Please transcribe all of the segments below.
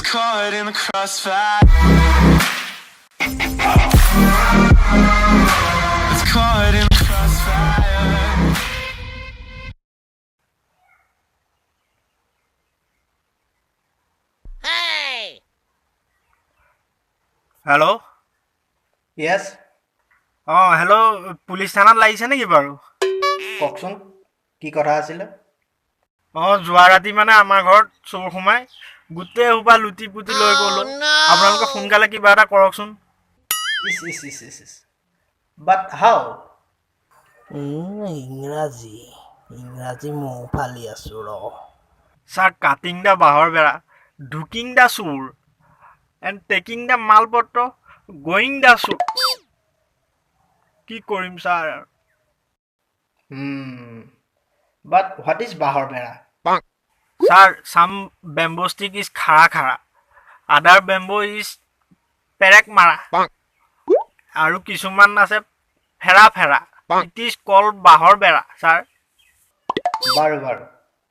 caught in the crossfire. It's caught in the crossfire. Hello' Yes hello' police থানাত লাগিছে নেকি বাৰু কওকচোন কি কথা আছিলে যোৱা ৰাতি মানে আমাৰ ঘৰত চোৰ সোমাই গোটেই সোপা লুটি পুটি লৈ গ'লো আপোনালোকে সোনকালে কিবা এটা কৰকচোন ইছ বাট হাউ ইংৰাজী মৌ ফালি আছো ৰ ছাৰ কাটিং দা বাঁহৰ বেৰা ঢুকিং দা চোৰ এণ্ড টেকিং দা মালপত্ৰ গয়িং দা চোৰ কি কৰিম ছাৰ বাট হোৱাট ইজ বাঁহৰ বেৰা ছাৰ চাম বেম্বো ষ্টিক ইজ খাৰা খাৰা আদাৰ বেম্বো ইজ পেৰেক মাৰা আৰু কিছুমান আছে ফেৰা ফেৰা ইট ইজ কল বাঁহৰ বেৰা ছাৰ বাৰু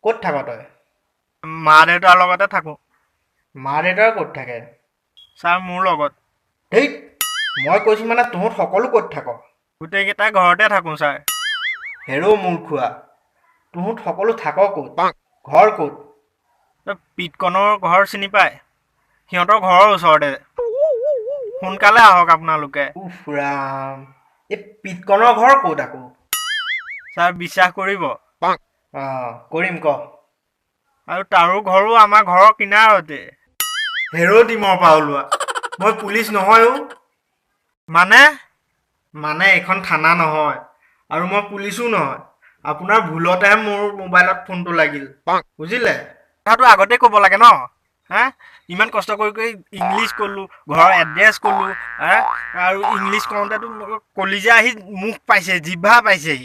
ক'ত থাক তই মা দেউতাৰ লগতে থাকোঁ মা দেউতাৰ ক'ত থাকে ছাৰ মোৰ লগত ধেইত মই কৈছোঁ মানে তহঁত সকলো ক'ত থাক গোটেইকেইটা ঘৰতে থাকোঁ ছাৰ হেৰ' মোৰ খোৱা তহঁত সকলো থাক ক'ত ঘৰ ক'ত পিতকনৰ ঘৰ চিনি পায় সিহঁতৰ ঘৰৰ ওচৰতে সোনকালে আহক আপোনালোকে উফ ৰাম এই পিতকনৰ ঘৰ ক'ত আকৌ ছাৰ বিশ্বাস কৰিব কৰিম ক আৰু তাৰো ঘৰো আমাৰ ঘৰৰ কিনাৰতে হেৰ' ডিমৰ পৰা ওলোৱা মই পুলিচ নহয়ো মানে এইখন থানা নহয় আৰু মই পুলিচো নহয় আপোনাৰ ভুলতেহে মোৰ মোবাইলত ফোনটো লাগিল বুজিলে কথাটো আগতে ক'ব লাগে ন হা ইমান কষ্ট কৰি ইংলিছ ক'লোঁ ঘৰৰ এড্ৰেছ ক'লোঁ আৰু ইংলিছ কওঁতেতো কলিজা আহি মুখ পাইছে জিভা পাইছেহি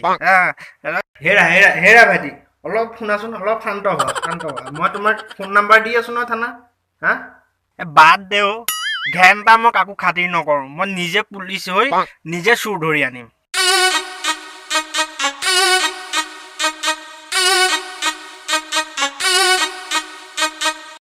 হেৰা ভাইটি অলপ শুনাচোন অলপ শান্ত হোৱা মই তোমাৰ ফোন নাম্বাৰ দি আছোঁ নহয় থানা বাদ দেও ঘেণ্টা মই কাকো খাতিৰ নকৰোঁ মই নিজে পুলিচ হৈ নিজে চোৰ ধৰি আনিম